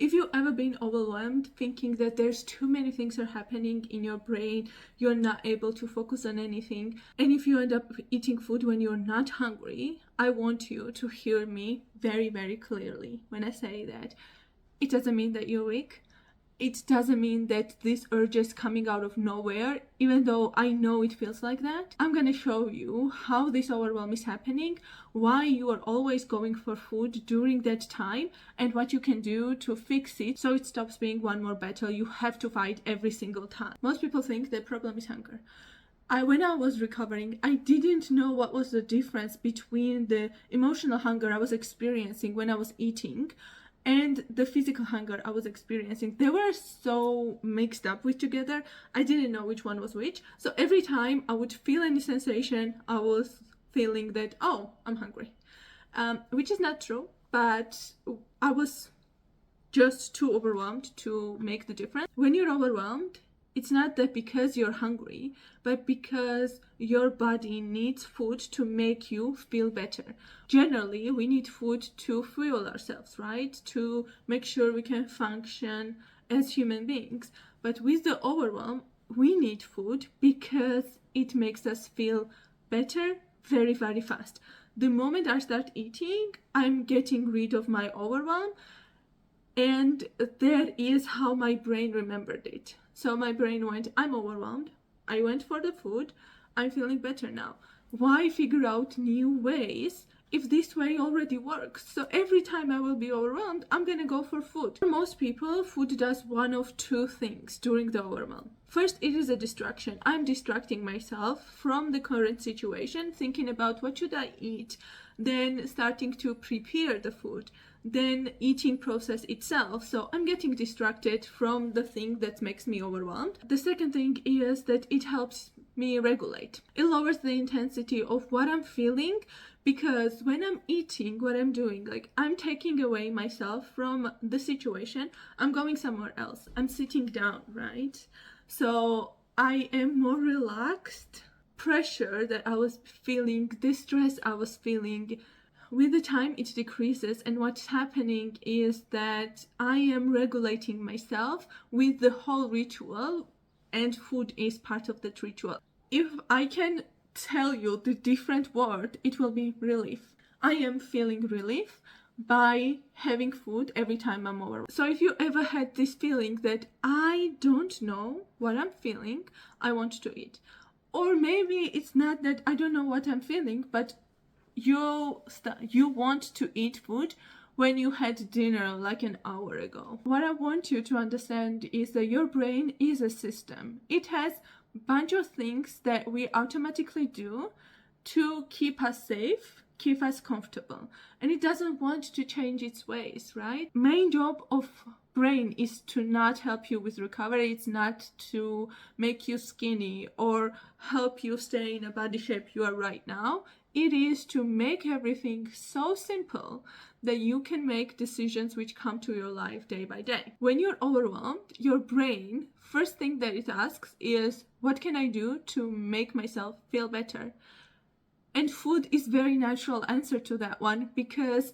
If you've ever been overwhelmed thinking that there's too many things are happening in your brain, you're not able to focus on anything, and if you end up eating food when you're not hungry, I want you to hear me very, very clearly when I say that. It doesn't mean that you're weak. It doesn't mean that this urge is coming out of nowhere, even though I know it feels like that. I'm gonna show you how this overwhelm is happening, why you are always going for food during that time, and what you can do to fix it so it stops being one more battle you have to fight every single time. Most people think the problem is hunger. When I was recovering, I didn't know what was the difference between the emotional hunger I was experiencing when I was eating and the physical hunger I was experiencing. They were so mixed up with together, I didn't know which one was which. So every time I would feel any sensation, I was feeling that, oh, I'm hungry. Which is not true, but I was just too overwhelmed to make the difference. When you're overwhelmed, it's not that because you're hungry, but because your body needs food to make you feel better. Generally, we need food to fuel ourselves, right? To make sure we can function as human beings. But with the overwhelm, we need food because it makes us feel better very, very fast. The moment I start eating, I'm getting rid of my overwhelm. And that is how my brain remembered it. So my brain went, I'm overwhelmed. I went for the food. I'm feeling better now. Why figure out new ways if this way already works? So every time I will be overwhelmed, I'm gonna go for food. For most people, food does one of two things during the overwhelm. First, it is a distraction. I'm distracting myself from the current situation, thinking about what should I eat, then starting to prepare the food, then eating process itself. So I'm getting distracted from the thing that makes me overwhelmed. The second thing is that it helps me regulate. It lowers the intensity of what I'm feeling, because when I'm eating, what I'm doing, like I'm taking away myself from the situation, I'm going somewhere else. I'm sitting down, right? So I am more relaxed. Pressure that I was feeling, this stress I was feeling, with the time it decreases, and what's happening is that I am regulating myself with the whole ritual, and food is part of that ritual. If I can tell you the different word, it will be relief. I am feeling relief by having food every time I'm overwhelmed. So if you ever had this feeling that I don't know what I'm feeling, I want to eat. Or maybe it's not that I don't know what I'm feeling, but you want to eat food when you had dinner like an hour ago. What I want you to understand is that your brain is a system. It has a bunch of things that we automatically do to keep us safe, keep us comfortable, and it doesn't want to change its ways, right? Main job of brain is to not help you with recovery. It's not to make you skinny or help you stay in a body shape you are right now. It is to make everything so simple that you can make decisions which come to your life day by day. When you're overwhelmed, your brain, first thing that it asks is, what can I do to make myself feel better? And food is very natural answer to that one, because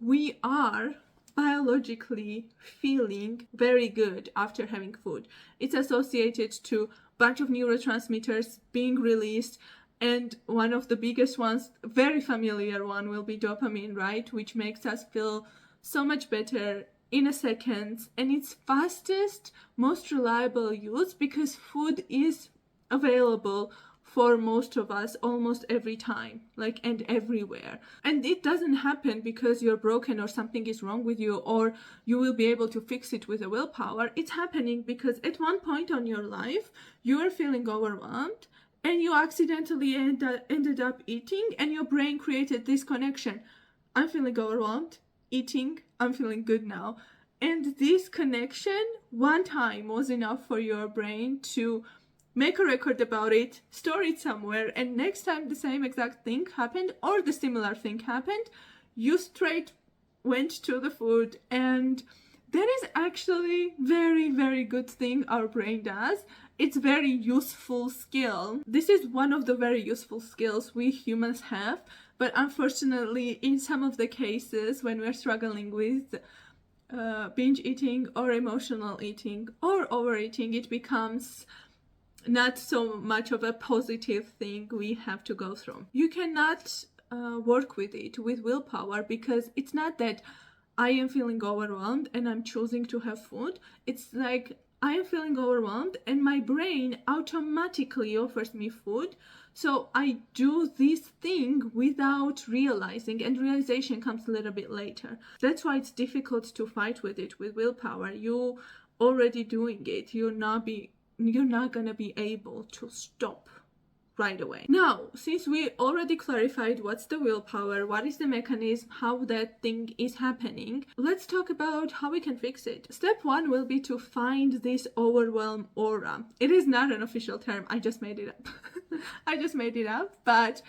we are biologically feeling very good after having food. It's associated to a bunch of neurotransmitters being released, and one of the biggest ones, very familiar one, will be dopamine, right? Which makes us feel so much better in a second, and it's fastest, most reliable use because food is available for most of us almost every time, like, and everywhere. And it doesn't happen because you're broken or something is wrong with you or you will be able to fix it with a willpower. It's happening because at one point on your life, you are feeling overwhelmed and you accidentally ended up eating, and your brain created this connection. I'm feeling overwhelmed, eating, I'm feeling good now. And this connection, one time, was enough for your brain to make a record about it, store it somewhere, and next time the same exact thing happened or the similar thing happened, you straight went to the food. And that is actually very, very good thing our brain does. It's very useful skill. This is one of the very useful skills we humans have, but unfortunately in some of the cases when we're struggling with binge eating or emotional eating or overeating, it becomes not so much of a positive thing we have to go through. You cannot work with it with willpower, because it's not that I am feeling overwhelmed and I'm choosing to have food. It's like I am feeling overwhelmed and my brain automatically offers me food. So I do this thing without realizing, and realization comes a little bit later. That's why it's difficult to fight with it with willpower. You already doing it. You're not gonna be able to stop right away. Now, since we already clarified what's the willpower, what is the mechanism, how that thing is happening, let's talk about how we can fix it. Step one will be to find this overwhelm aura. It is not an official term, I just made it up. I just made it up, but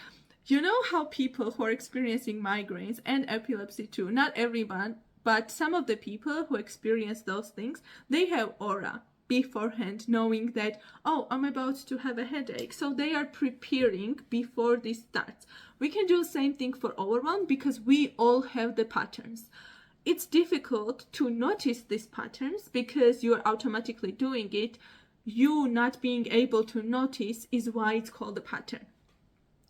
you know how people who are experiencing migraines and epilepsy too, not everyone, but some of the people who experience those things, they have aura beforehand, knowing that, oh, I'm about to have a headache, so they are preparing before this starts. We can do the same thing for overwhelm, because we all have the patterns. It's difficult to notice these patterns because you're automatically doing it. You not being able to notice is why it's called a pattern.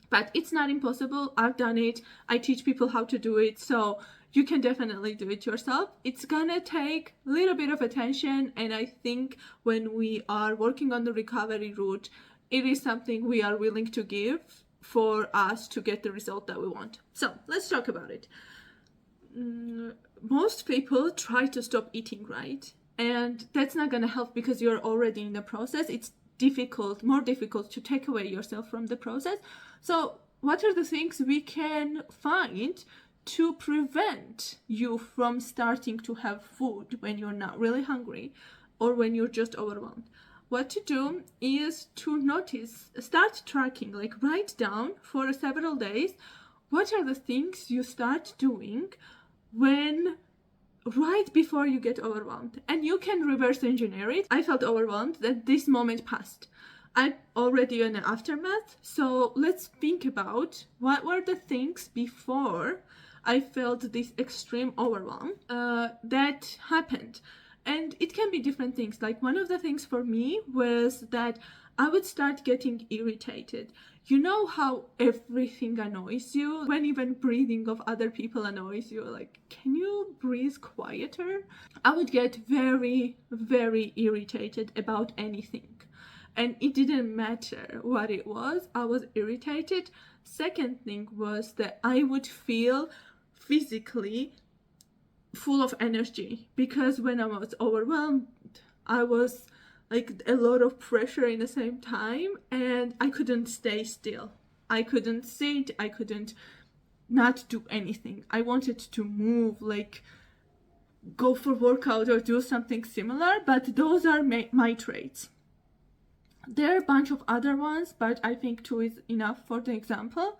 But it's not impossible. I've done it. I teach people how to do it, so you can definitely do it yourself. It's gonna take a little bit of attention, and I think when we are working on the recovery route, it is something we are willing to give for us to get the result that we want. So let's talk about it. Most people try to stop eating, right? And that's not gonna help because you're already in the process. It's more difficult to take away yourself from the process. So what are the things we can find to prevent you from starting to have food when you're not really hungry or when you're just overwhelmed? What to do is to notice, start tracking, like write down for several days what are the things you start doing right before you get overwhelmed. And you can reverse engineer it. I felt overwhelmed, that this moment passed. I'm already in the aftermath, so let's think about what were the things before I felt this extreme overwhelm that happened. And it can be different things. Like one of the things for me was that I would start getting irritated. You know how everything annoys you? When even breathing of other people annoys you, like, can you breathe quieter? I would get very, very irritated about anything. And it didn't matter what it was, I was irritated. Second thing was that I would feel physically full of energy, because when I was overwhelmed, I was like a lot of pressure in the same time, and I couldn't stay still. I couldn't sit, I couldn't not do anything. I wanted to move, like go for workout or do something similar, but those are my traits. There are a bunch of other ones, but I think 2 is enough for the example.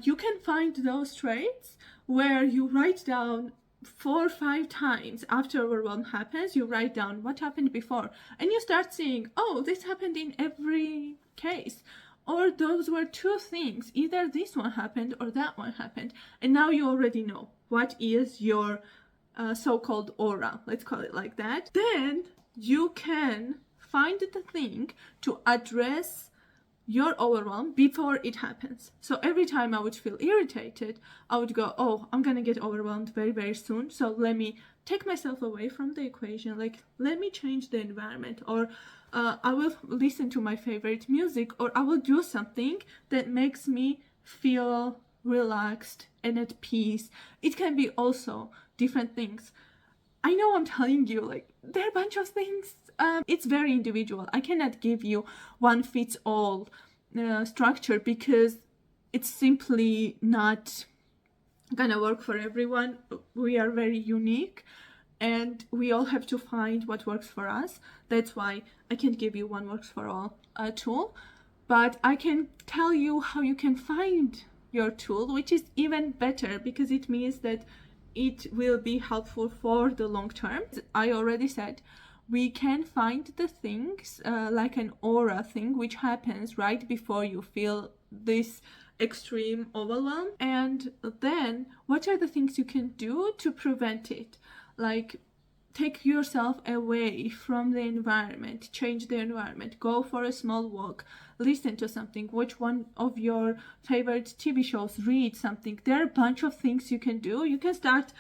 You can find those traits where you write down 4 or 5 times after overwhelm happens, you write down what happened before, and you start seeing, oh, this happened in every case, or those were 2 things, either this one happened or that one happened, and now you already know what is your so-called aura, let's call it like that. Then you can find the thing to address your overwhelm before it happens. So every time I would feel irritated, I would go, oh, I'm gonna get overwhelmed very, very soon, so let me take myself away from the equation, like let me change the environment, or I will listen to my favorite music, or I will do something that makes me feel relaxed and at peace. It can be also different things. I know I'm telling you, like, there are a bunch of things. It's very individual. I cannot give you one fits all structure, because it's simply not gonna work for everyone. We are very unique, and we all have to find what works for us. That's why I can't give you one works for all tool, but I can tell you how you can find your tool, which is even better, because it means that it will be helpful for the long term. I already said we can find the things like an aura thing, which happens right before you feel this extreme overwhelm. And then what are the things you can do to prevent it? Like, take yourself away from the environment, change the environment, go for a small walk, listen to something, watch one of your favorite TV shows, read something. There are a bunch of things you can do. You can start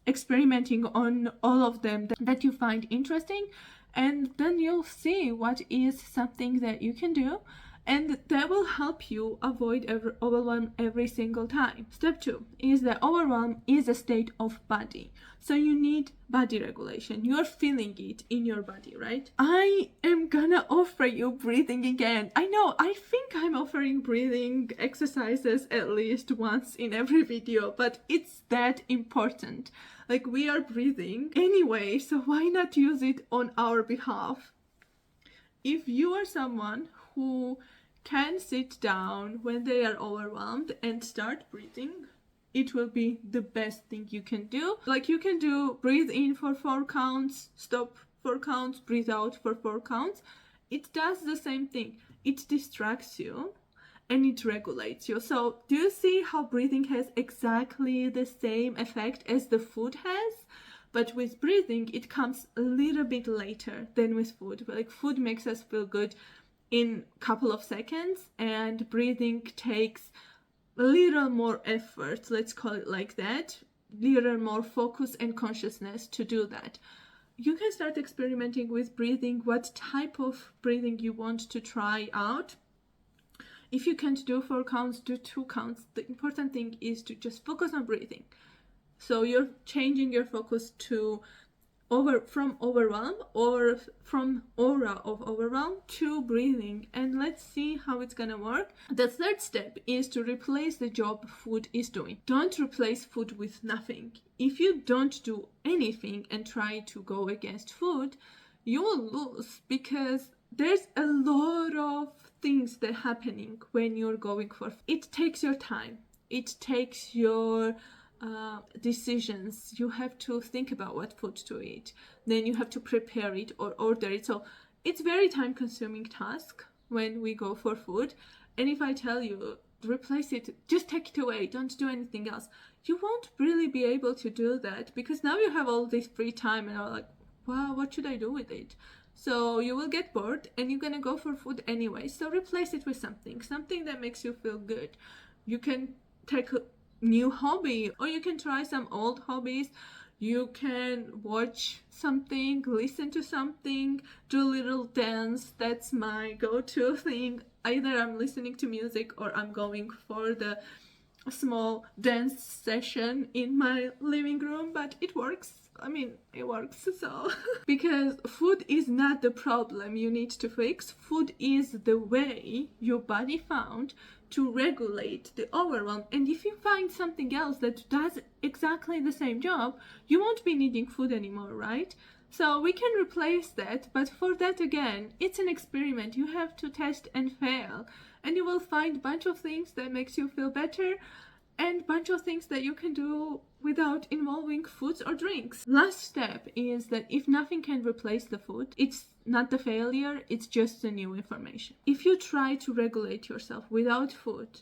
experimenting on all of them that you find interesting, and then you'll see what is something that you can do, and that will help you avoid overwhelm every single time. Step 2 is that overwhelm is a state of body. So you need body regulation. You're feeling it in your body, right? I am gonna offer you breathing again. I know, I think I'm offering breathing exercises at least once in every video, but it's that important. Like, we are breathing anyway, so why not use it on our behalf? If you are someone who can sit down when they are overwhelmed and start breathing, it will be the best thing you can do. Like, you can do breathe in for 4 counts, stop 4 counts, breathe out for 4 counts. It does the same thing. It distracts you and it regulates you. So do you see how breathing has exactly the same effect as the food has? But with breathing, it comes a little bit later than with food. Like, food makes us feel good in a couple of seconds, and breathing takes a little more effort, let's call it like that, little more focus and consciousness to do that. You can start experimenting with breathing, what type of breathing you want to try out. If you can't do 4 counts, do 2 counts. The important thing is to just focus on breathing. So you're changing your focus to from overwhelm, or from aura of overwhelm to breathing, and let's see how it's gonna work. The third step is to replace the job food is doing. Don't replace food with nothing. If you don't do anything and try to go against food, you will lose, because there's a lot of things that are happening when you're going for food. It takes your time, it takes your decisions. You have to think about what food to eat, then you have to prepare it or order it. So it's very time consuming task when we go for food. And if I tell you replace it, just take it away, don't do anything else, you won't really be able to do that, because now you have all this free time and you're like, wow, what should I do with it? So you will get bored and you're gonna go for food anyway. So replace it with something that makes you feel good. You can take a new hobby, or you can try some old hobbies. You can watch something, listen to something, do a little dance. That's my go-to thing. Either I'm listening to music or I'm going for the small dance session in my living room, but it works. I mean, it works. So because food is not the problem you need to fix. Food is the way your body found to regulate the overwhelm. And if you find something else that does exactly the same job, you won't be needing food anymore, right? So we can replace that, but for that, again, it's an experiment. You have to test and fail, and you will find a bunch of things that makes you feel better, and a bunch of things that you can do without involving foods or drinks. Last step is that if nothing can replace the food, it's not the failure, it's just the new information. If you try to regulate yourself without food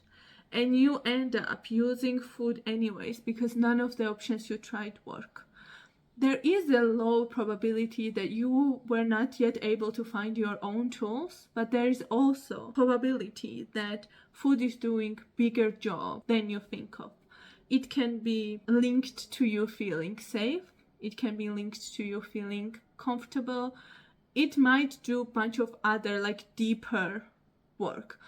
and you end up using food anyways because none of the options you tried work, there is a low probability that you were not yet able to find your own tools, but there is also probability that food is doing bigger job than you think of. It can be linked to you feeling safe. It can be linked to you feeling comfortable. It might do a bunch of other, like, deeper work.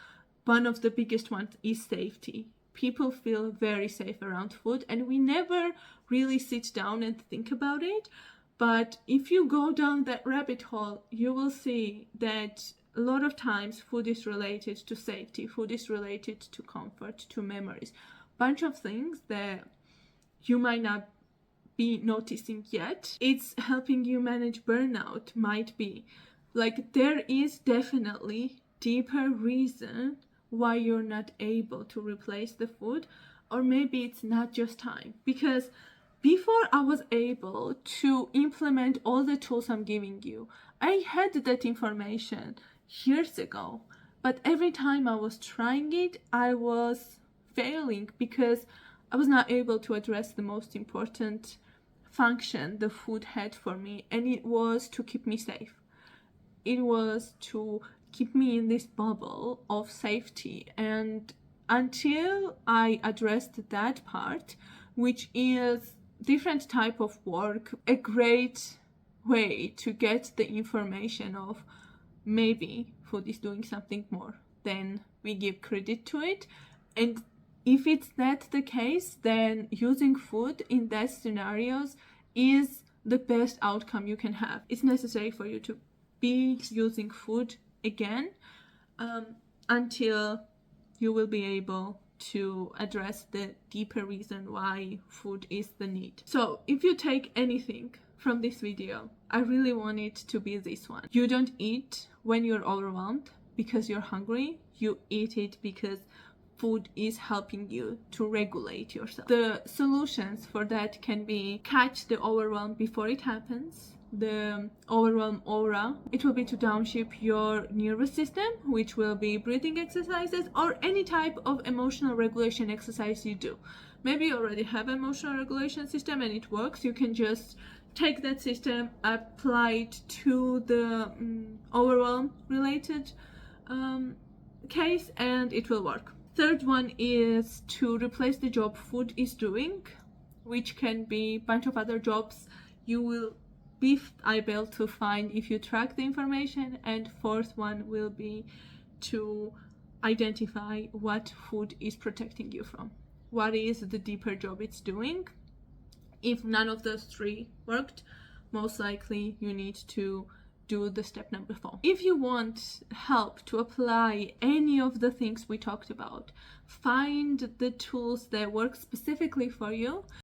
One of the biggest ones is safety. People feel very safe around food, and we never really sit down and think about it. But if you go down that rabbit hole, you will see that a lot of times food is related to safety, food is related to comfort, to memories. Bunch of things that you might not be noticing yet. It's helping you manage burnout, might be. Like, there is definitely deeper reason why you're not able to replace the food, or maybe it's not just time. Because before I was able to implement all the tools I'm giving you, I had that information years ago, but every time I was trying it, I was failing because I was not able to address the most important function the food had for me, and it was to keep me safe. It was to keep me in this bubble of safety. And until I addressed that part, which is different type of work, a great way to get the information of maybe food is doing something more than we give credit to it. And if it's not the case, then using food in that scenarios is the best outcome you can have. It's necessary for you to be using food again until you will be able to address the deeper reason why food is the need. So if you take anything from this video, I really want it to be this one. You don't eat when you're overwhelmed because you're hungry. You eat it because food is helping you to regulate yourself. The solutions for that can be catch the overwhelm before it happens. The overwhelm aura, it will be to downshift your nervous system, which will be breathing exercises or any type of emotional regulation exercise you do. Maybe you already have emotional regulation system and it works. You can just take that system, apply it to the overwhelm related case, and it will work. Third one is to replace the job food is doing, which can be a bunch of other jobs you will be able to find if you track the information. And fourth one will be to identify what food is protecting you from. What is the deeper job it's doing? If none of those three worked, most likely you need to do the step number 4. If you want help to apply any of the things we talked about, find the tools that work specifically for you.